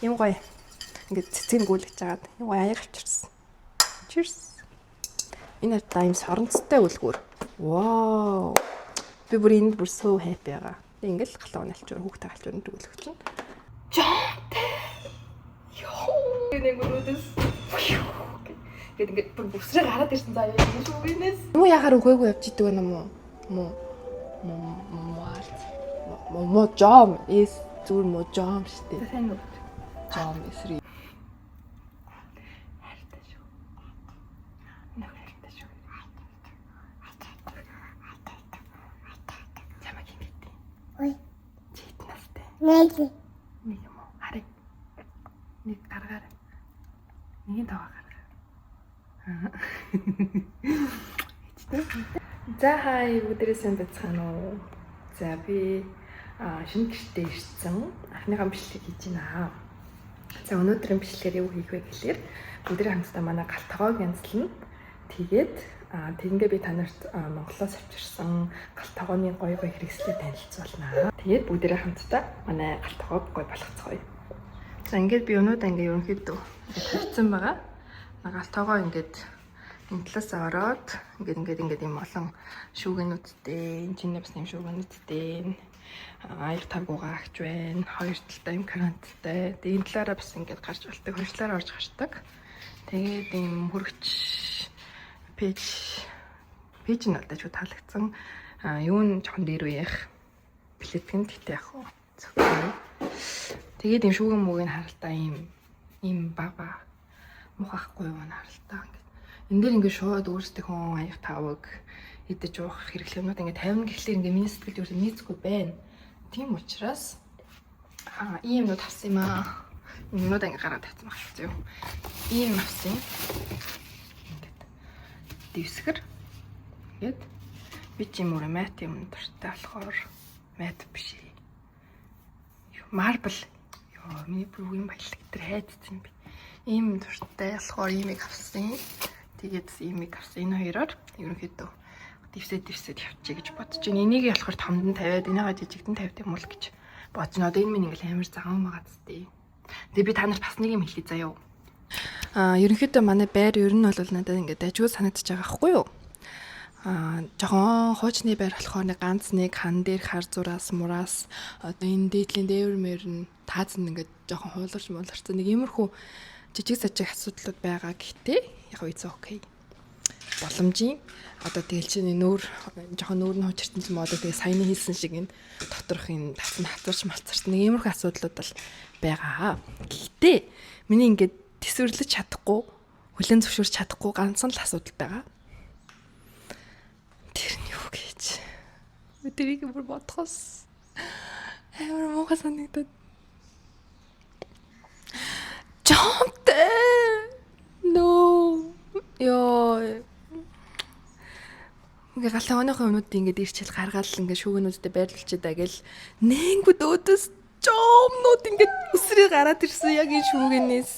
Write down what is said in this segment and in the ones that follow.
Юм гоё. Ингээд цэцэг гүйлгэж жагаад юм гоё аяг авчирсан. Cheers. Энэ тайм соронцтой үлгүүр. Вау. Би бүр энд бүр so happy байгаа. Ингээл галаа уналчаар хүүхдээ алчаар нь төгөлөх чинь. Жонтэй. Йоо. Нэг өнөөдөөс. Ингээд бүр бүсрээ гараад ирсэн заа юм шүү гинээс. Юу яхаар өгөөгүй явж идэг юм уу? Мо жом is зүр мо жом штэ. Сайн уу? Жом эсрэг. Хайртай шүү. Хайртай шүү. Чамаг ингэдэ. Ой. Чит настай. Нэг юм уу? Харин. Нэг гаргаар. Нэг таваа гаргаар. За хай бүгдээрээ сайн бацгаана уу? За би шинэ гэртээ ирсэн. Анхныхаа бичлэгийг хийж байна. За өнөөдрийн бичлэгээр юу хийх вэ гэхээр бүгдээрээ хамтдаа манай галтгоог янзлана. Тэгээд тэгингээ би танарт Монголоос авчирсан галтгооны гоё хэрэгслээ танилцуулна. Тэгээд бүгдээрээ хамтдаа манай галтгоог гоё болгоцгоё. За ингээд би өнөөдөр ингээ ерөнхийдөө тавьсан байгаа. Галтгоогоо ингээд энэ талаас ороод ингээд юм олон шүүгэнүүдтэй, энэ чинь бас юм шүүгэнүүдтэй аяг тавгуугаа агч байна. Хоёр талтай юм каранттай. Тэгээд энэ талаараа бас ингээд гарч болдог. Хоёр талаараа орж гардаг. Тэгээд юм хөргөч пэйж нь алдаж таалагдсан. Юу нь жоохон дээр үеих плетгэн тэгтэй яг уу. Тэгээд юм шүүгэн мөгийг харалтаа ийм бага мухахгүй юу нь харалтаа. Энд дээр ингээд шууд өөрсдийнхөө аяг тавг идэж уух хэрэглэмүүд ингээд 50 гэхлээр ингээд миний сэтгэлд юу нийцгүй байна. Тийм учраас ийм юмнууд авсан юм аа. Юмнууд ингээд гараад тавьсан байна зөө. Ийм авсан. Ингээд дэвсгэр. Ингээд би ч юм уу мат юм дуртай болохоор мат биш. Марбл. Йоо миний бүр юм баялаг дээр хайдсан би. Ийм дуртай болохоор иймийг авсан. Тэгээд иймийг авсан. Энэ хоёроор ерөнхийдөө дэвсэд явчих гэж бодож байна. Энийг болохоор томд нь тавиад энийгээ жижигдэн тавьдаг юм уу гэж бодож байна. Одоо энэ минь ингээл амар заган байгаа зү. Тэгээ би та нарт бас нэг юм хэлье заяа. Ерөнхийдөө манай байр ер нь бол надад ингээд ажгүй санагдаж байгаа байхгүй юу? Жохон хуучны байр болохоор нэг ганц нэг хан дээр хар зураас мураас одоо энэ дээдлийн дээвэр нь таазан ингээд жохон хууларч нэг иймэрхүү жижиг сажиг асуудлууд байгаа гэхдээ яг үгүй окей. Боломжийн одоо тэгэл чинь нүүр жоохон нүүр нь хуучирсан юм одоо тэгээ саяны хийсэн шиг энэ доторх энэ татсан хатарч малцарч нэг иймэрхүү асуудлууд бол байгаа. Гэхдээ миний ингээд төсвөрлөж чадахгүй, хүлэн зөвшөөрч чадахгүй ганцхан л асуудал байгаа. Тэр нь юу гэж? Тэрийг бүр бодхоос амар муухай санагдаад. Жонтэй. No. Ёо. Ингээ галаа өнөөхөө өнүүд ингээд ирчил гаргаал ингээ шүүгэнүүдтэй байрлуулж байгаа гэл нэнгүүд өөдөөс жомнууд ингээд өсрөө гараад ирсэн яг энэ шүүгэнээс.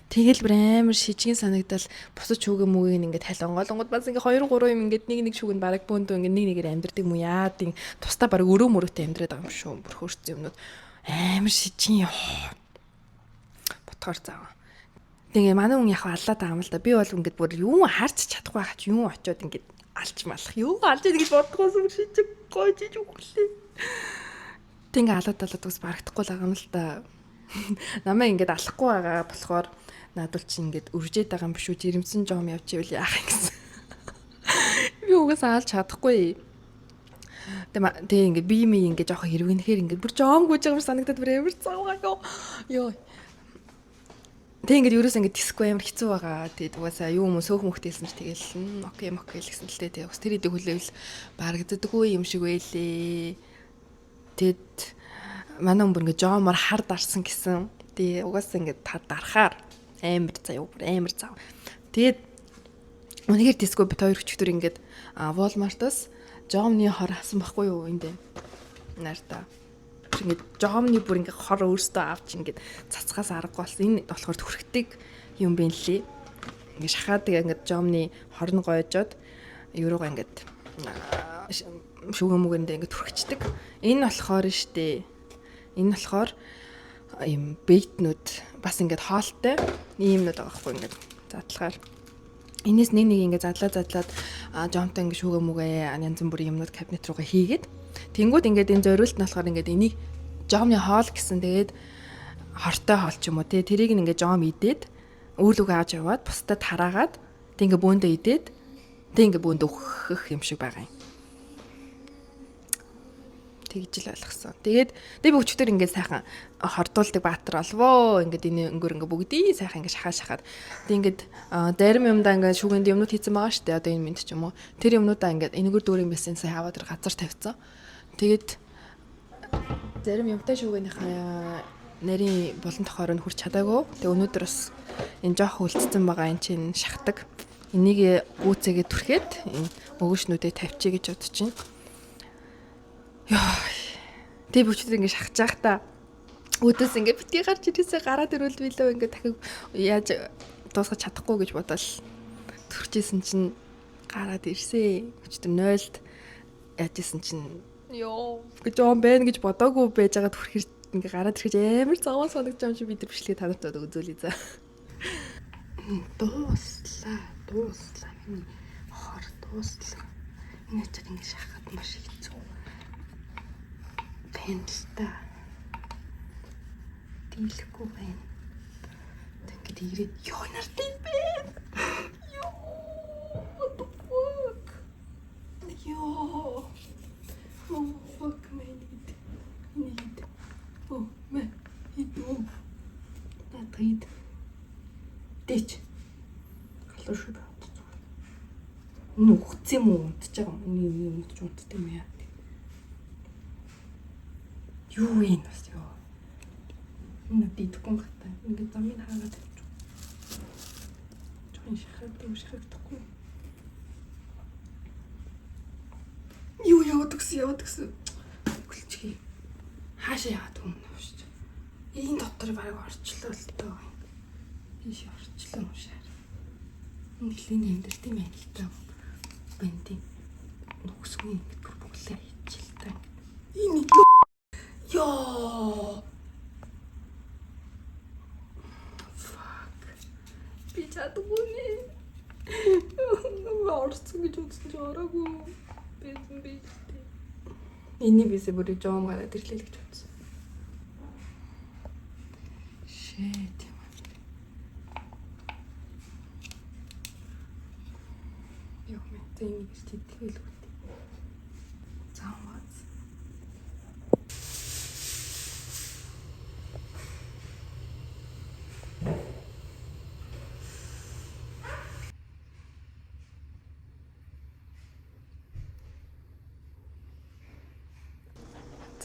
Тэгэл бүр амар шижгэн санагдал бусад шүүгэн мүгийг ингээд талонгоолонгод бас ингээ 2 3 юм ингээд нэг шүүгэнд бараг бөөндөө ингээ нэгээр амьдрдаг юм яа тийм тусдаа бараг өрөө мөрөөтэй амьдраад байгаа юм шүү. Бүр хөөрсөн юмнууд амар шижгэн ботхоор заа. Тэгээ манай хүн яг аллаад байгаа юм л да. Би бол ингээд бүр юу харч чадахгүй хаач юу очиод ингээд алж малах. Юу алж ингэж бодгоос юм шижиг гойж өглөө. Тэгээ алаад ус барагдахгүй л байгаа юм л да. Намаа ингээд алахгүй байгаа болохоор надад чи ингээд үржээд байгаа юм биш үү? Жирэмсэн жом явж ивэл яах юм гэсэн. Би угаасаа алж чадахгүй. Тэгээ ингээд би юм ингээд жоохон хэрвэнэхээр ингээд бүр жом гүйж байгаа юм санагдаад бүр амар цааваагаа. Йоо. Тэг ингээд ерөөс ингээд диско амар хэцүү байгаа. Тэгээд угаасаа юу юм сөөх мөхтэлсэн чи тэгэл окей гэсэн л дээ. Бас тэр хэдийг хүлээвэл барагддаггүй юм шиг байлээ. Тэгэд манай хүн бүр ингээд жомор хар дарсан гэсэн. Тэгээ угаасаа ингээд дарахаар амар заяа амар зав. Тэгээд үнэхээр диско бит хоёр өчтөр ингээд Walmart-аас жомны хор хасан байхгүй юу энд нарта. Ингээд жомны бүр ингээд хор өөртөө авч ингээд цацгаас аргагүй болсон. Энэ болохоор төрхтөг юм бэ лээ. Ингээд шахаад ингээд жомны хорн гойжоод еврогоо ингээд шүүгэн мүгэндээ ингээд төрхчдөг. Энэ болохоор штэ. Энэ болохоор ийм бэйтнүүд бас ингээд хоолтой иймнүүд байгаа хгүй ингээд задлахаар энэс нэг ингээд задлаад жомтой ингээд шүүгээ мүгээ янз бүрийн юмнууд кабинет руугаа хийгээд тэнгууд ингээд энэ зориулт нь болохоор ингээд энийг жомны хоол гэсэн тэгээд хортой хоол ч юм уу тий тэрийг ингээд жом идээд үүлүүгээ авч яваад бусдад тараагаад тэг ингээд бөөндөө идээд тэг ингээд бөөндөө өгөх юм шиг байгаа юм. Тэгж л ойлгосон. Тэгээд би бүгчтэр ингээд сайхан хордуулдаг баатар олвоо. Ингээд энэ өнгөр ингээд бүгдийг сайхан ингээд шахаад. Тэг ингээд зарим юмдаа ингээд шүүгэнд юмнууд хийсэн байгаа шүү дээ. Одоо энэ мэд ч юм уу. Тэр юмнуудаа ингээд энэгээр дүүрийн мессен сая аваад тэр газар тавьцсан. Тэгээд зарим юмтай шүүгийнхаа нарийн болон тохойроо хүрч чадаагүй. Тэг өнөөдөр бас энэ жоох үлдсэн байгаа энэ чинь шахдаг. Энийг гүцээгээ түрхээд энэ өгөөшнүүдэд тавьчих гэж бодож байна. Яа. Тэг бүчтэй ингэ шахаж явах та. Өдөөс ингэ битгий гарч ирээсээ гараад ирвэл билээ ингэ дахиг яаж дуусгаж чадахгүй гэж бодоод төрчихсэн чинь гараад ирсэн. Бүчтэй 0-д яажсэн чинь ёо гэж юм байна гэж бодоогүй байж байгаа төрхөр ингэ гараад ирэх амар заваа санагдаж байгаа юм чи бид нар бичлэгээ танартаад үзүүлээ за. Дууслаа. Миний хор дууслаа. Энэ ч ингэ шахаад маш хэцүү. Пенлта. Дийлэхгүй байна. Тэгэд ирээд ёо нарт юм бэ. Ёо. What the fuck? Ёо. Oh fuck man. Need. Oh man. Идөө. Татrid. Дэч. Халууш бат. Нүхц юм уу? Унтж байгаа юм. Нүхч унтд юм яа. Юу юм бас ёо. Энэ дийдэхгүй гата. Ингээд замын хаагаад тавьчих. Чон шахагдахгүй. Юу яваад өгсөн. Хүлчгээ. Хаашаа яваад өмнө шүү дээ. Энэ дотор бараг орчлоо л доо. Ийш орчлоо юм шаа. Нэлийн амьдрт юм байна л даа. Бэнти. Нүгсгүй ингээд бүглээ хийчихэл та. Энэ ёо. Fuck. Би чадгүй. Орцсон гэж үзсэн чи ороогүй. Би. Энийг бисээ бүрий жоом гараад ирлээ л гэж бодсон. Shit. Ёо мэ тэнийг сэтгэл үү. Заамаац.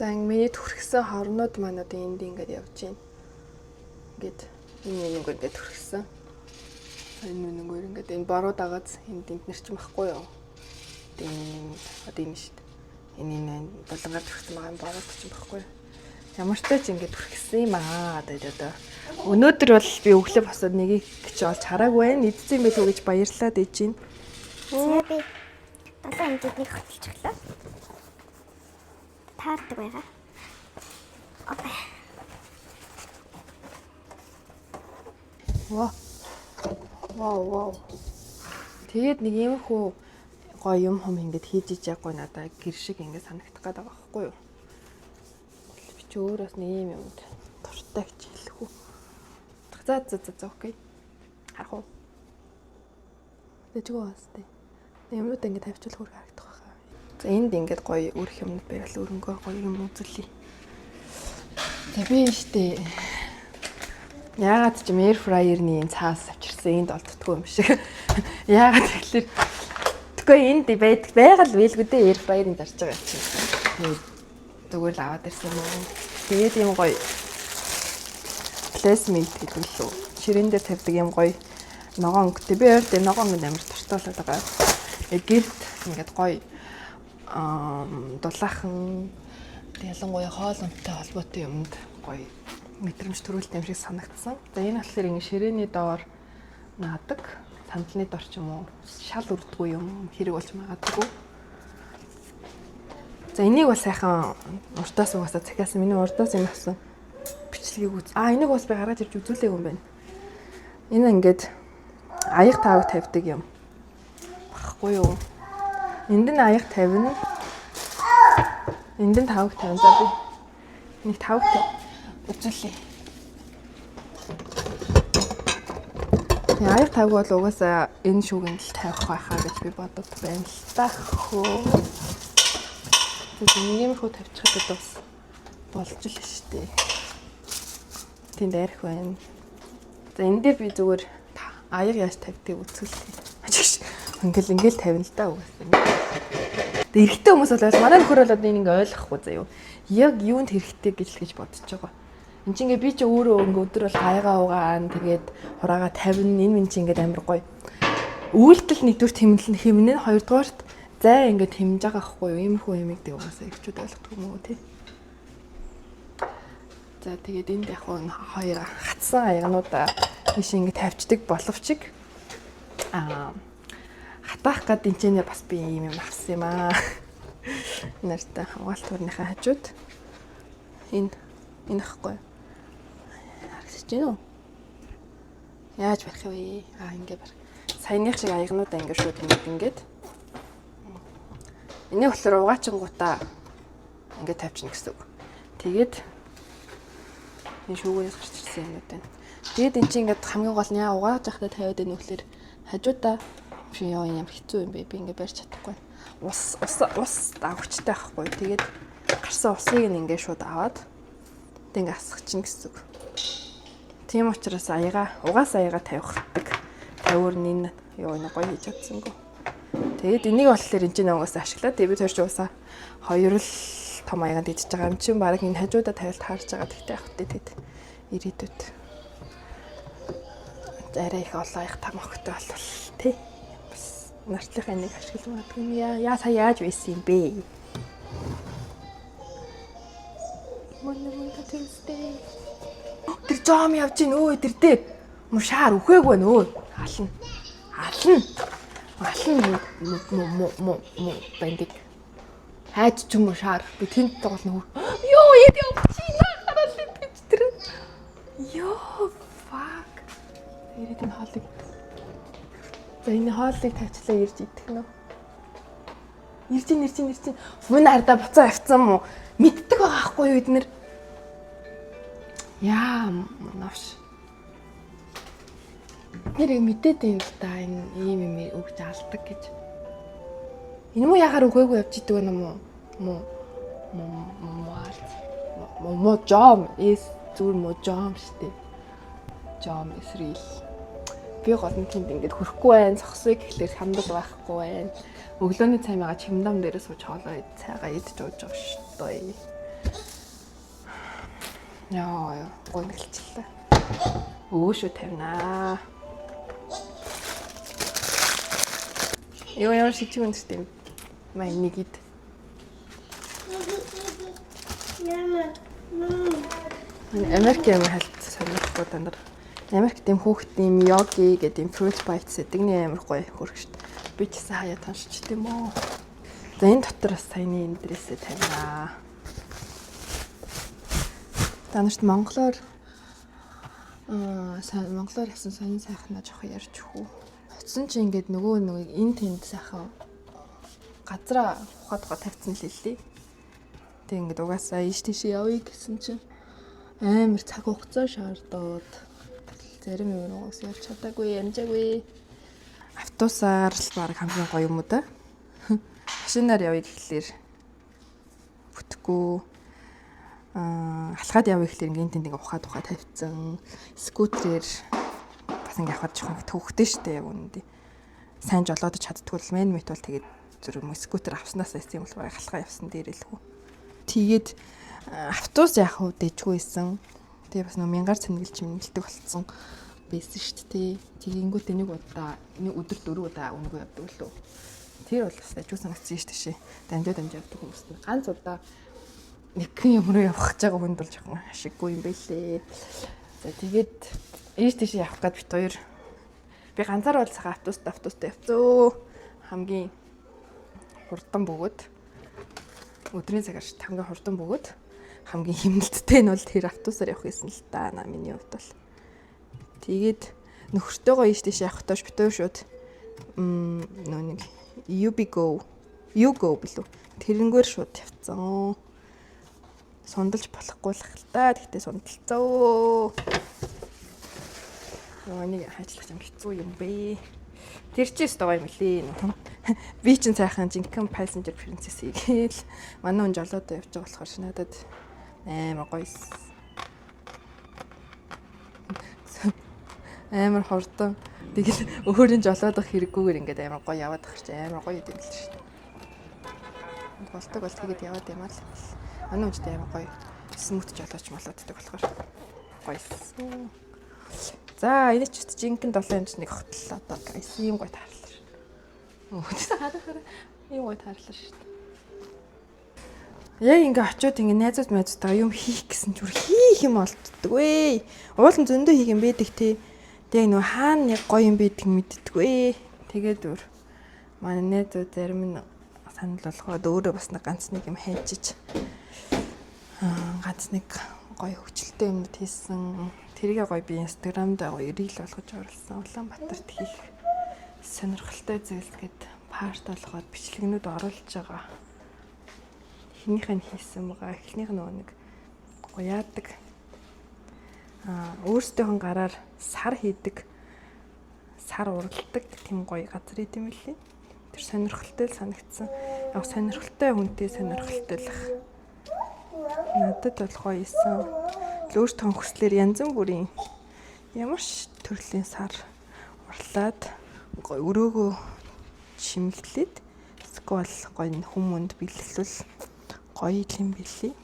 За миний төрхсөн хорнууд маань одоо энд ингээд явж байна. Ингээд энэ ингээд төрхсөн. Энэ нэг ингээд энэ бороо дагааз энд нэр чинь байхгүй юу? Энэ одоо энэ шүү дээ. Энэ болонгаар төрхсөн байгаа юм бороо чинь байхгүй юу? Ямар ч тач ингээд төрхсөн юм аа. Одоо өнөөдөр бол би өглөө босоод нэгийг ч олж хараагүй байна. Идсэн юм байлгүй гэж баярлалаа дэж чинь. Би 7 хэмжээний хөтөлчихлээ. Таардаг байгаа. Опа. Вау. Тэгээд нэг юм хөө гоё юм ингээд хийж иж байгаагүй надаа гэр шиг ингээд санагдах гээд байгаа байхгүй юу? Би ч өөрөөс нэг юм юмд дуртай гэж хэлэх үү. За окей. Харах уу. Дэжгүй бастай. Юмнууд ингээд тавьчихвал хөрг харагдах байхаа. За энд ингээд гоё өрх юмнууд байвал өрөнгөө гоё юм үзүүлье. За би штэ яагаад ч юм air fryer-ны цаас авчирсан энд олддгүй юм шиг. Яагаад тэгэхээр тэгвэл энд байгаад байлгүй дээ air fryer-ын зарж байгаа юм чинь. Зүгээр л аваад ирсэн юм уу. Тэгээд юм гоё placement гэдэг лөө. Ширээн дээр тавьдаг юм гоё ногоон өнгөтэй. Би өөр тэр ногоон өнгөнд амар туртаалаад байгаа. Гэрт ингээд гоё дулаахан ялангуяа хоол унттай холбоотой юмд гоё мэдрэмж төрүүлт юм шиг санагдсан. За энэ болохоор ингэ ширээний доор наадаг, сандалны дор ч юм уу шал үрдэггүй юм хэрэг болж магадгүй. За энийг бол сайхан уртаас угаасаа цахиасан. Миний урдаас юм авсан. бичлэгийг үз. Энийг бас би гаргаж ирж үзүүлээгүй юм байна. Энэ ингээд аяг тавг тавьдаг юм. Багхгүй юу? Энд нь аяг тавина. Энд нь тавг тавина. За би нэг тавг үзүүлээ. Аяг тавг бол угаасаа энэ шүүгэнд л тавих байхаа гэж би бодод байна л та хөө. Тэгээд иймэрхүү тавьчихад бас болж л штэ. Тэнд арх байна. За энэ дээр би зүгээр аяг яаж тавьдгийг үзүүлээ. Ачигш. Ингээл тавина л да угаасаа. Тэгээд эрэгтэй хүмүүс бол манай нөхөр бол энэ ингээ ойлгохгүй заяа. Яг юунд хэрэгтэй гэж бодож байгаа. Энд чинь ингээ би ч өөрөө ингээ өдөр бол гаягаа угаан тэгээд хураага 50 энэ минь чинь ингээ амар гоё. Үйлдэл нэгдүгээр хэмнэн хоёрдугаарт зай ингээ хэмж байгаа байхгүй юу? Иймэрхүү юмэг дээ угаасаа ихчүүд ойлгохгүй юм уу тий. За тэгээд энд яг хоёр хатсан аягнуудаа тийш ингээ тавьчдаг боловч хатаах гад энэ ч бас би юм авсан юм аа. Нартай хамгаалт төрнийхээ хажууд энэ ахгүй. Харагдаж байна уу? Яаж барих вэ? Ингээ барих. Саяных шиг аягнуудаа ингээ шууд ингээд. Энийг болохоор угаачингуудаа ингээ тавьчихна гэсэн үг. Тэгээд энэ шүүгээс гарч ирсэн юм байна. Тэгээд эн чинь ингээд хамгийн гол нь угааж байхдаа тавиад байна үхлээр хажуудаа биш яа ямар хэцүү юм бэ? Би ингээ барьж чадахгүй. Ус авахчтай байхгүй. Тэгээд гарсан усыг ингээ шууд аваад ингээ асгачихна гэсэн үг. Тийм учраас угаас аяга тавихдаг. Тавиур нь юу нэг гоё хийж чадсангүй. Тэгээд энийг болохоор энэ чинь угаас ашиглаад би тэр чинь уусаа хоёр л том аяганд идчихэж байгаа юм чинь баг энэ хажуудаа тавилт харж байгаа гэхдээ явах тэгээд ирээдүйд арай их олон аях там охтой болвол тий бас нартлынхаа нэг ашиглах магадгүй юм яа сая яаж байсан юм бэ? Монday Tuesday. Тэр зам явж гин өө тэр дээр мушаар үхээгүй нөө ална бандик хайж ч юм уу шаар би тэнд тоглох нөө ёо явчихна хараад гэж тэр ёо fuck ирээд энэ хоолыг за энэ хоолыг тавьчлаа ирж идэх нөө ирж мөн ардаа буцаа авцсан мó мэддэг байгаа хгүй юу бид нэр яа навш нэрийг мэдээд юм л да энэ ийм юм өгч алдаг гэж энэ муу ягаар өгөөгүй явж идэг юм уу мо жом is зүр мо жом штэ жом Israel би гол нь тэнд ингээд хөрөхгүй байх зогсоё гэхлээр хандал байхгүй байна өглөөний цаймаа чимдам дээрээ сууж хоолоо цайгаа идж ууж байгаа штэ яа гонглчлаа өөшөө тавина Ямар шийдэж байна гэвч май нэгид. Америк юм хэлт сонирхолтой тандар. Америкт юм хүүхдийн йоги гэдэг юм fruit bites гэдэг нь амар гоё хөргөшт. Би ч гэсэн хаяа тоншч тийм үү. За энэ дотор бас саяны энэ дрээсээ тавина. Танарт монголоор ясан сонин сайхнаа жоох ярьж хүү. Очсон чи ингээд нөгөө энэ тэнд сайхан газраа ухаад тавьсан л хэллээ. Тэг ингээд угаасаа ийш тийш явъя гэсэн чинь амар цаг хугацаа шаардаад зарим юм уус ярьж чадаагүй амжаагүй. Автобусаар л баг хамгийн гоё юм уу да. Машинаар явъя гэхлээр бүтэхгүй. Алхаад явъя гэхлээр ингээд тэнд ингээд ухаад тавьсан. Скутерээр бас ингээд явахад жоохон төвхтэй штэ яг үнэндээ. Сайн жолоодож чаддгүй л мен мэт бол тэгээд зүр юм скутер авснаас байсан юм бол баг алхаа явсан дээрэлгүй. Тэгээд автобус яах вэ дэжгүйсэн. Тэгээ бас нөө мянгаар цэнгэлж мэнгэлдэг болцсон байсан шүү дээ. Тэгэнгүүт нэг удаа нэг өдөр 4 удаа өнгөө явдаг лөө. Тэр бол бас ажуу санагдсан шүү дээ. Дамжаад явдаг хүмүүс нь ганц удаа нэгэн юм руу явах гэж байгаа хүнд бол жоохон ашиггүй юм байлээ. За тэгээд ийш тийш явах гээд бит хоёр би ганцаар бол цагаан автобустай явцөө. Хамгийн хурдан бөгөөд өдрийн цагаар хамгийн хурдан бөгөөд хамгийн хэмнэлттэй нь бол тэр автобусаар явах гэсэн л та миний хувьд бол. Тэгээд нөхөртөөгөө ийш тийш явахдаа битүү шууд нэг UGO билүү. Тэрнгээр шууд явцсан. Сундалж болохгүй л хальтаа. Тэгтээ сундалцоо. Нэг хайчлах юм хэцүү юм бэ. Тэр чи өстой гоё юм лээ. Би ч сайхан жинхэнэ passenger princess хийгээл манай хүн жолоодоо явж байгаа болохоор надад амар гоё. Амар хордон. Тэгэл өөрийн жолоодох хэрэггүйгээр ингээд амар гоё яваад тахчих чи амар гоё юм л шүү дээ. Болтог бол тэгээд яваад юм аа л. Манай хүнтэй амар гоё смут жолооч молооддаг болохоор гоё. За энэ ч жинхэнэ 7 инч нэг хотлоо одоо гайс юм гоё таарлаа шүү. Өөдөөс хадахаараа юм гоё таарлаа шүү. Яг ингээ очиод ингээ найзууд майзтайгаа юм хийх гэсэн ч үр хийх юм олддог вэ. Уулын зөндөө хийх юм байдаг тий. Тэг нөө хаана яг гоё юм байдаг мэддэг вэ. Тэгээд өөр манай найзууд зарим нь санал болгоод өөрөө бас нэг ганц нэг юм хайчиж ганц нэг гоё хөвчлөлтэй юмнууд хийсэн. Тэргээ гоё би Instagram-д гоё рeel болгож оруулсан. Улаанбаатарт хийх сонирхолтой зүйл гээд парт болгоод бичлэгнүүд оруулж байгаа. Эхнийх нь хийсэн байгаа. Эхнийх нь нэг гоё яадаг. Өөрсдийнх нь гараар сар хийдэг. Сар уралдаг тийм гоё газар идэм билээ. Тэр сонирхолтой л санагдсан. Яг сонирхолтой хүнтэй сонирхолтой л ах. Надад бол гоё исэн. Өөртөө хүслээр янз бүрийн ямар ч төрлийн сар урлаад гоё өрөөгөө чимэглээд сквал гоё хүмүүнд бэлгэлвэл гоё юм билий.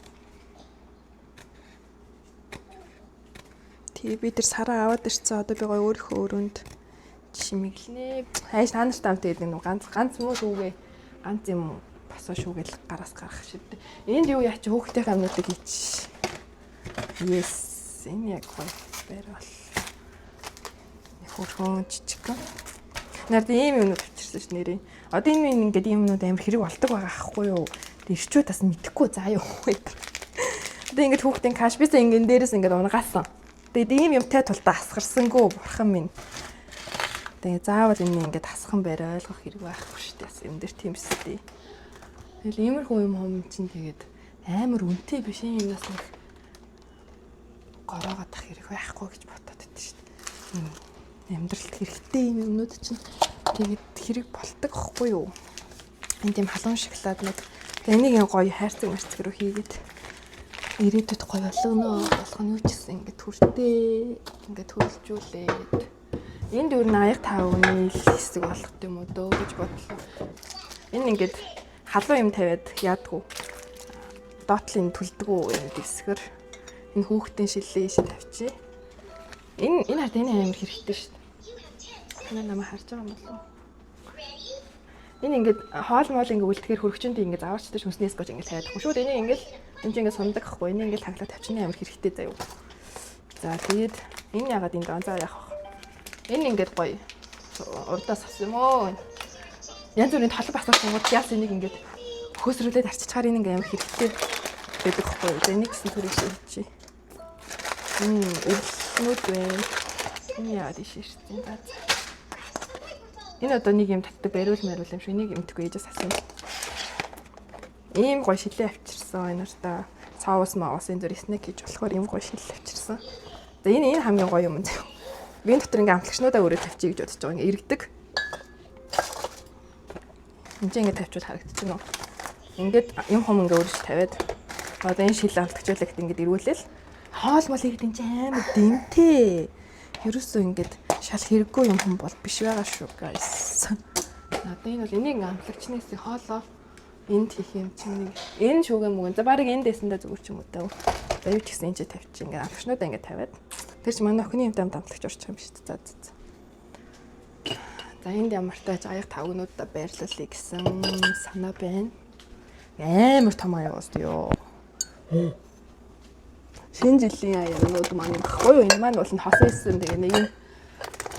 Тэгээ би тэр сараа аваад ирсэн. Одоо би гоё өөрийнхөө өрөөнд чимэглэнэ. Хайш та нарт амт гэдэг нэг ганц муу шүүгээ ганц юм босоо шүүгээл гараас гаргах шивдэ. Энд юу яач хөөхтэй хамнуудыг хийч. Yes, энэ яг гоё байрал. Хөрхөн жижиг. Нард ийм юмнууд авчирсан ш нэрээ. Одоо энэ ингээд ийм юмнууд амар хэрэг болдог байгаа ахгүй юу? Ирчүүд бас мэдэхгүй заа юу. Одоо ингээд хүүхдийн каш бисаа ингээд дээрээс ингээд унгаасан. Тэгээд ийм юмтай тултаа асгарсангүй бурхан минь. Тэгээд заавал энэ ингээд хасхан байраа ойлгох хэрэг байхгүй шүү дээ. Юм дээр тийм сүтэй. Тэгэл иймэрхүү юм чинь тэгээд амар үнэтэй биш юм нас нэг гороогоодох хэрэг байхгүй гэж бодоод байдаг шүү дээ. Амьдралд хэрэгтэй юм юмнууд чинь тэгээд хэрэг болдог байхгүй юу? Энэ тийм халуун шоколад нэг энийг гоё хайрцаг марцаг руу хийгээд ирээдүйд гоё болгоно. Болох нь юу ч гэсэн ингээд хүртээ. Ингээд хөрөлжүүлээд энд юу н аяг тавны хэсэг болох юм уу дөө гэж бодлоо. Энэ ингээд халуун юм тавиад яадгүй. Доотлын төлдгүү юм дэсгэр энэ хүүхдийн шилээ ишээ тавьчих. Энэ хард энэ амар хэрэгтэй шүү дээ. Энэ намайг харж байгаа юм болов уу? Энэ ингээд хоол моол ингээд үлдэхээр хөрөгчөнд ингээд аваачтай хүнснээс гож ингээд тавиад шүү. Энийг ингээд энэ чинь ингээд сундаг ахгүй. Энийг ингээд таглаад тавьчихна амар хэрэгтэй заяа. За тэгээд энэ ягаад энэ донцоо яах вэ? Энэ ингээд гоё урдаас авсан юм уу? Янз бүрийн толб асуухгүйд яас энийг ингээд хөөсрүүлээд арчичаар энэ ингээд амар хэрэгтэй байдаг хгүй. Энийг гэсэн төрөй шийдчихье. Эвлнүүд байна. Энэ яад ишэрсэн бааз. Энэ одоо нэг юм татдаг бариул юм шиг энийг юмтгүй ээжээс асуув. Ийм гоё шилээ авчирсан энэ нарта. Цаавс маавс энэ зүр снэк хийж болохоор ийм гоё шилээ авчирсан. За энэ хамгийн гоё юм заяа. Вин дотор ингээм амтлагчнуудаа өөрөө тавьчих гэж бодож байгаа. Ингээ иргэдэг. Энд чинь ингээ тавьчвал харагдчихна уу? Ингээд юм хом ингээ өөрөж тавиад одоо энэ шил амтлагчуулагт ингээд ирүүлээл хоол мол иргэд энэ амар дэмтэй. Ерөөсөө ингээд шал хэрэггүй юм хом бол биш байгаа шүү guys. Одоо энэ бол энийг амтлагчнаас хоолоо энд хийх юм чинь нэг энэ шүүгээ мөгөн. За барыг энэ дэсэндээ зүгээр ч юм уу даа. За юу ч гэсэн энэ тавьчих ингээ амтлагчнуудаа ингээ тавиад. Тэр чи манай охины юмтай амтлагч орчих юм шүү дээ. За энд ямартай аяг тавгнуудаа байрлуулъя гэсэн санаа байна. Амар том аяг өстөө. Шинэ жилийн аягнууд маань баггүй юу? Энэ маань бол хосон исэн тэгээ нэг юм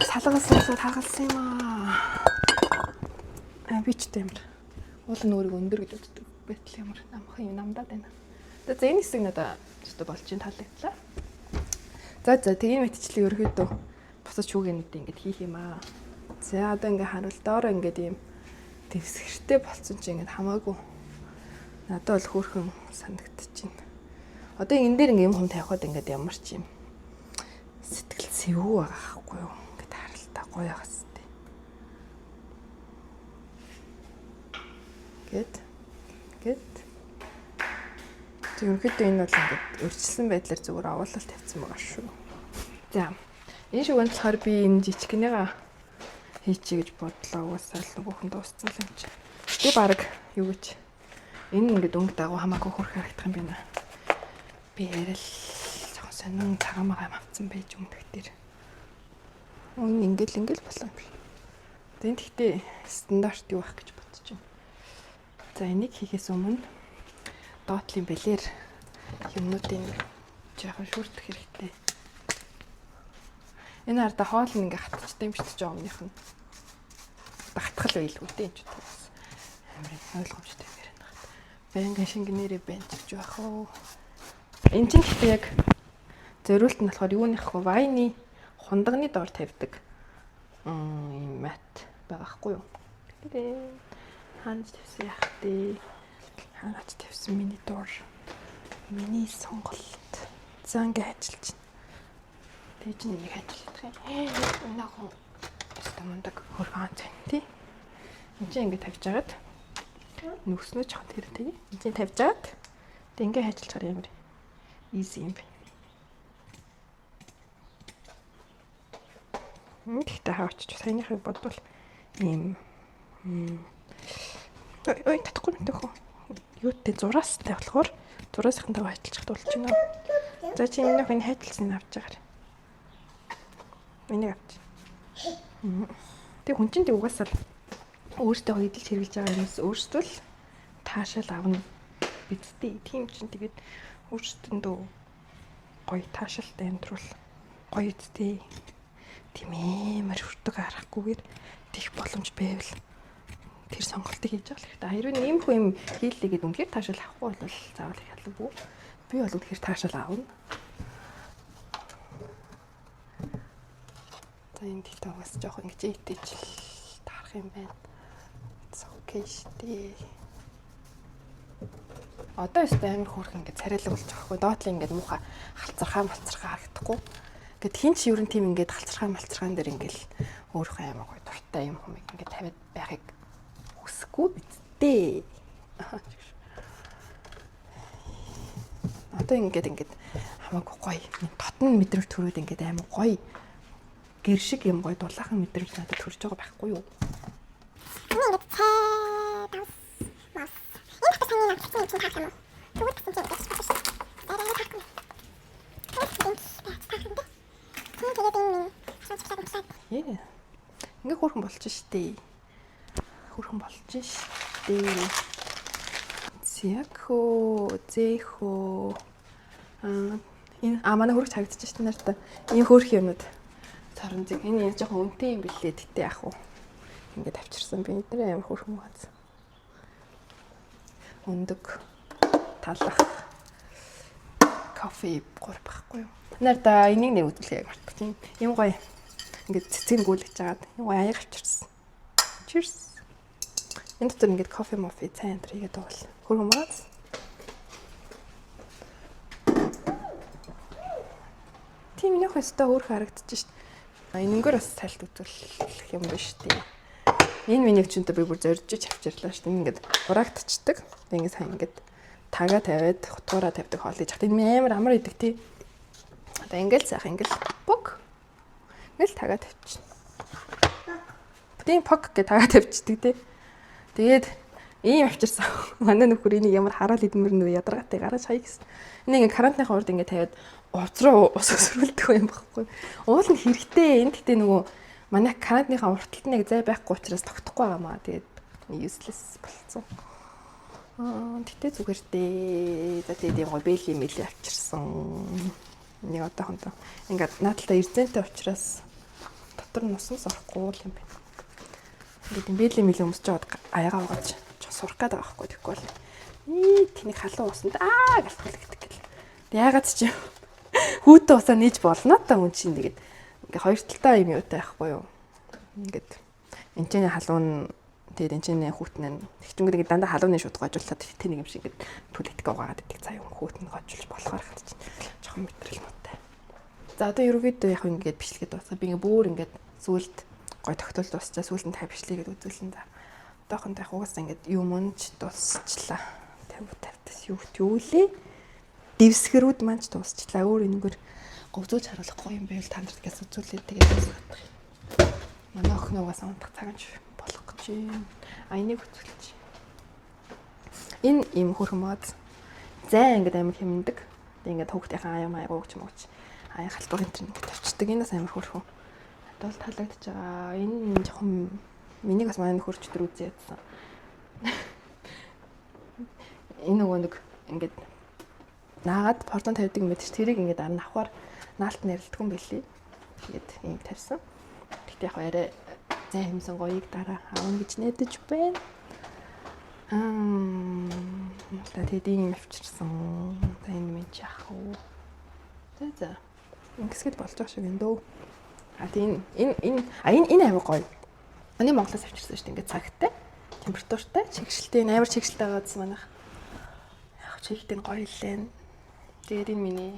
салгасан хагалсан юм аа. Би ч тийм. Уул нь өөрийгөө өндөр гэж үздэг. Бэтл ямар намхан юм намдаад байна. За энэ хэсэг надад өөртөө болж ин таалагдлаа. За тэгээ мэтчлээ ерөөдөө босож шүүгэнүүд ингэж хийх юм аа. За одоо ингээ харуул доороо ингээд юм дэвсгэртэй болцсон чи ингээд хамаагүй надад бол хөөрхөн санагдчихэв. Одоо энэ дээр ингээ юм хүм тавихад ингээд ямар ч юм сэтгэл сэвүү байгаа байхгүй юу? Ингээд харалтаа гоё хас тээ. Гэт. Ерөнхийдөө энэ бол ингээд өрчлсөн байдлаар зүгээр агуулгал тавьсан байгаа шүү. За энэ шүгэнд болохоор би энэ жижигнээгаа хийчихье гэж бодлоо. Угаасаа л нөгөөхөн дууссан л юм чи. Би баг юу гэж энэ ингээд өнгө дагуу хамаагүй хөрх харагдах юм байна. Би ярил жоохон сонин цагаамаа авцсан байж өмнөх дээр. Ингээл болоо юм шиг. Тэнд гэхдээ стандарт юу байх гэж бодож байна. За энийг хийхээс өмнө доотлын бэлэр юмнуудын жоохон шүрдэх хэрэгтэй. Энэ арда хоол нь ингээ хатчихтай юм шиг ч өмнөх нь. Багтгал байлгүй дээ энэ ч бас амар ойлгомжтой юм байна. Бэнгэ шингэнэрээ бэнчж байх уу. Энд чинь гэхдээ яг зориулт нь болохоор юуных вэ? Вайны хундагны доор тавьдаг юм мат байгаа хгүй юу? Тэгээ хаач тавьсан яах вэ? Хаач тавьсан миний доор миний сонголт. За ингээ ажиллаж байна. Тэгээ чинь нэг ажиллах юм. Өнөөхөн стамондаг хөргөн цан тий. Энд чинь ингээ тавьж агаад нүкснөө чад хэрэг тий. Энд чинь тавьж агаад тэг ингээ ажиллахаар ямар easy юм байна. Гэхдээ хавч саяныхыг бодвол ийм ой татахгүй нөхөө. Юутэй зураастай болохоор зураасынхантайгаа ажиллах болж байна. За чи минийх энэ хайдлсан авч байгаарай. Энийг авч. Тэг хүн чинь тэг угаасаа өөртөө эдэлж хэрглэж байгаа юмс өөртөө л таашаал авна бидтэй. Тийм чинь тэгээд өөртөндөө гоё таашаалтай амьдрал гоё үсттэй. Тийм амар хүрдэг аргахгүйгээр тийх боломж байвал тэр сонголтыг хийж байгаа л хэрэгтэй. Хэрвээ ийм хүн юм хийлээ гэдэг үнээр таашаал авахгүй бол заавал хялбгүй. Би бол үнээр таашаал аавна. За энэ дэхтэй угаас жоох ингэж итэж таарах юм байна. Окей штий. Одоо өстэй амар хөөрхөн ингэ царайлаг болж байгаа хгүй. Доотлын ингэ муухай халцархаа харагдахгүй. Гэт хин ч ерөн тийм ингэ халцархаан дээр ингээл өөрийнхөө амар гоё дуртай юм хүмийг ингэ тавиад байхыг хүсэхгүй бидтэй. Одоо ингэ хамаагүй гоё. Дотн мэдрэмж төрөөд ингэ амар гоё. Гэр шиг юм гоё дулаахан мэдрэмж надад төрж байгаа байхгүй юу? Ингээ хөрхөн болж штэ. Хөрхөн болж штэ. Зэхөө. Энэ манай хөрх цагдаж штэ нарт. Энэ хөрх юмуд царан зэг. Энэ жоохон үнэтэй юм билээ тэгтээ яах вэ? Ингээд авчирсан би эдгээр амар хөрхөн бааз. Өндөг талах кофе гур байхгүй юу? Нарда энийг нэр үзүүлэхийг мартчихсан. Юм гоё. Ингээд цэцэг гүйлгэж жагаад юм гоё аяг авчирсан. Cheers. Энэ дотор ингээд кофе мофи цай энэ игээд бол хөрхөн бааз. Тийм нэг хөстөө өөр харагдчих шít. Энэнгээр бас сальт үзүүлэх юм байна шүү дээ. Энэ миний өчнөд би бүр зорж авчирлаа шүү дээ. Ингээд ураагтчдаг. Ингээд сайн ингээд тага тавиад хутгаараа тавьдаг хоол хийж хат. Энэ амар амар идэг тий. Одоо ингээд сайхан ингээд пок. Ингээд тага тавьчих. Тийм пок гэж тага тавьчихдаг тий. Тэгээд ийм авчирсан. Манай нөхөр энийг ямар хараал идмэр нөө ядаргаатай гараж хай гэсэн. Энийг ингээд карантины урд ингээд тавиад уцруу ус өсрүүлдэг юм багхгүй. Уул нь хэрэгтэй. Энд гэтээ нөгөө манай карантиныхаа урталт нэг зай байхгүй учраас тогтохгүй байгаамаа. Тэгээд useless болцсон. Тэгтээ зүгээр дээ. За тэгээд юм гоо бэйли мэлий авчирсан. Нэг одоохондоо ингээд наадталтаа эрдэнэтэй учраас дотор нь усмас орохгүй юм байна. Ингээд бэйли мэлий өмсөж жоод аягаа угааж сурах гээд байгаа байхгүй. Тэгэхгүй бол Тэнийг халуун усанд гэж хүлэгдэх гэл. Яагаад ч юм хүүтэн усаа нээж болно та хүн чинь тэгээд ингээ хоёр талтай юм юутай байхгүй юу. Ингээд энэчний халуун тэгээд энэчний хүүтэн тэгчүнгээр ингээ дандаа халууны шууд гожуулаад тэнийг юм шиг ингээд политик угаагаад идэг цаа юм хүүтэн гожуулж болохоор хат чинь жоохон мэдрэл муутай. За одоо ерөөдөө яг ингээд бичлэгээ дуусгаа би ингээ бүр ингээд сүулт гой тогтоол дуусчаа сүүлд нь тай бичлэгээд үзүүлэн за. Одоохондоо яг угаасаа ингээд юм унж дуусчлаа. 50-50-тас юу лээ? Дэвсгэрүүд маань ч дуусчлаа. Өөр энэгээр говзуулж харуулахгүй юм байвал та нарт гэс үзүүлээд тэгээд дуусгах. Манай охин угаасаа унтах цагаач болох гэж байна. Энийг үзүүлж. Энэ им хөрхөн мод. Зай ингээд амар хэмндэг. Тэг ингээд хүүхдийнхээ аяа маяг өгч мөгч. Аяа халтур энэ төр ингээд тавьчихдаг. Энэс амар хөрхөн. Надад таалагдж байгаа. Энэ жоохон миний бас маань хөрч төр үзээ ядсан. Энэ нөгөө нэг ингээд наагаад пордон тавьдаг юм биш тэрийг ингээд ар навхаар наалт нэрлдэг юм билий. Тэгээд ийм тавьсан. Тэгтээ яг арай зай хэмсэн гоёг дараа аавна гэж найдаж байна. Тэгээд ийм авчирсан. За энэ минь яах вэ? За. Ингэсгэд болж байгаа шиг энэ дөө. Энэ амар гоё. Аны Монголоос авчирсан шүү дээ. Ингээд цагтай, температуртай, чигшилтэй, амар чигшилтэй байгаа гэсэн манайх. Яг чигтэй гоё лээ. Тэгээд энэ миний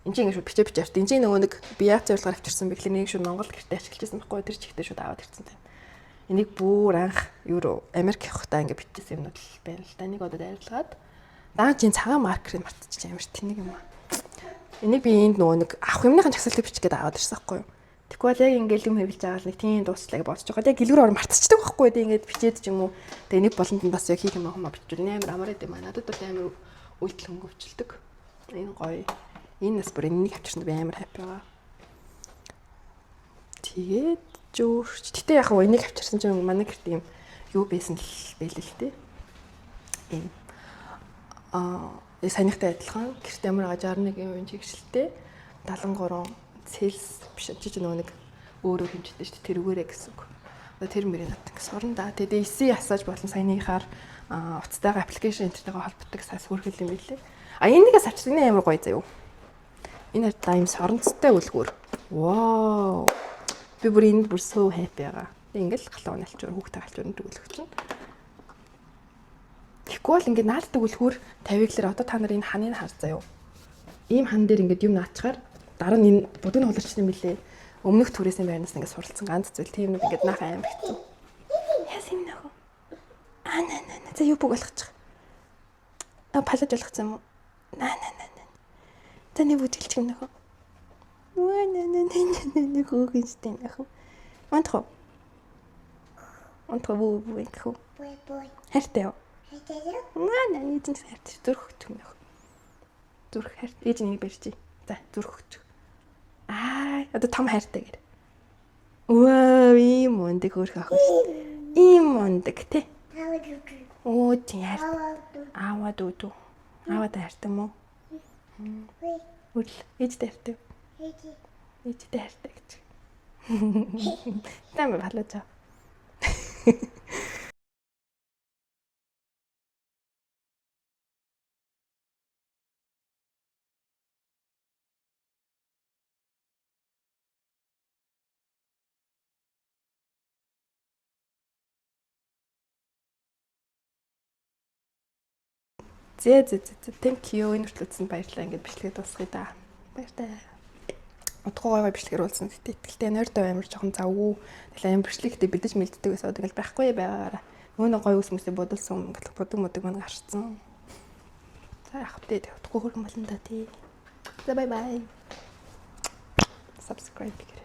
энэ чинь ингээд шууд бичээ авт. Энэ чинь нөгөө нэг биеэ зорилгоор авчирсан бэхлээр нэг шууд Монгол гэртээ ашиглаж байсан байхгүй тэр чигтэй шууд аваад ирсэн тань. Энийг бүр анх Евро Америк явахдаа ингээд бичсэн юмнууд л байна л да. Энийг одоо дайрлагаад даа чинь цагаан маркерыг мартчих амар тэнэг юм аа. Энийг би энд нөгөө нэг авах юмныхаа чагсалтыг бичих гээд аваад ирсэн байхгүй юу. Тэгвэл яг ингээд юм хэвлж байгаа л нэг тийм дууслагыг бодож байгаа. Яг гэлгүүр ор мартчихдаг байхгүй юу. Тэгээд бичээд ч юм уу. Тэгээ нэг болонд нь бас яг хийх юм аа бичвэл амар амар эдэм аа. Надад бол амар үйлдэл хөнгөвчлөдөг. Энэ гоё. Энэ нас бүр энийг авчирсанд би амар хаппи байгаа. Тэгээд зөөрч. Гэтэ яг хөө энийг авчирсан чинь манай гэрт юм юу байсан л байлээ л дээ. Ийм санийхтай адилхан гэрт ямар 61 юм чигшэлтэй 73 Цельс биш чи нөгөө нэг өөрөө хэмждэг шүү дээ тэрүүгээрээ гэсэн үг. Одоо тэр мөрийн нот гэсэн орон да. Тэгээд эсээ асааж болон саяныхаар уцтайгаа аппликейшн энтертэйгээ холбогддог сайс хүрхэл юм билээ. Энийгээс авчирсан амар гоё заяа. Энэ тайм соронцтой үлгүүр. Вау. Би бүр энд бүр so happy байгаа. Ингээл галуун алчуур хүүхдээ алчуур төгөлөх чинь. Тэгэхгүй бол ингээд нааддаг үлгүүр тавиглаар одоо та нар энэ ханыг хар заяа. Ийм хан дээр ингээд юм наачаар дараа нь энэ будын холорчсон юм билээ. Өмнөх түрээсийн байрнаас ингээд суралцсан ганц зүйл тийм нэг ингээд наах аим хэцүү. Яс юм нөх. На. За юу бүг болгочих. Палаж болгох юм уу? На. За нэг бүжгэлчих юм нөх. На хөөгчтэй нөх. Онтхоо буу ихүү. Бой. Хайртай юу? Хайртай. На эзэн хайртай. Зүрх хөтөх нөх. Зүрх хайр. Ээж нэг барьчих. За зүрх хөтөх. Одоо том хайртай гэр. Вау, ийм мундаг хөрх ах шүү. Ийм мундаг тий. Оо тийм хайртай. Аваа дүү. Аваад хайртай мó. Үл ээжтэй хайртай. Ээжтэй хайртай гэж. Тэмээ балаж. Зэ. Thank you. Энэ хүртэл үзсэнд баярлалаа. Ингээд бичлэгээ дуусгая да. Баяртай. Удахгүй гоё бичлэгээр уулзсан гэдэг итгэлтэй нойртой амар жоохон завгүй. Тэгэл амар бичлэгтэй бэлдэж мэлддэг байсан. Тэгэл байхгүй байгаагаараа. Нөгөө гоё үсмэсээ бодулсан ингээд бодог маань гарцсан. За яг хөтэ удахгүй хөргөн болно да тий. За bye bye. Subscribe.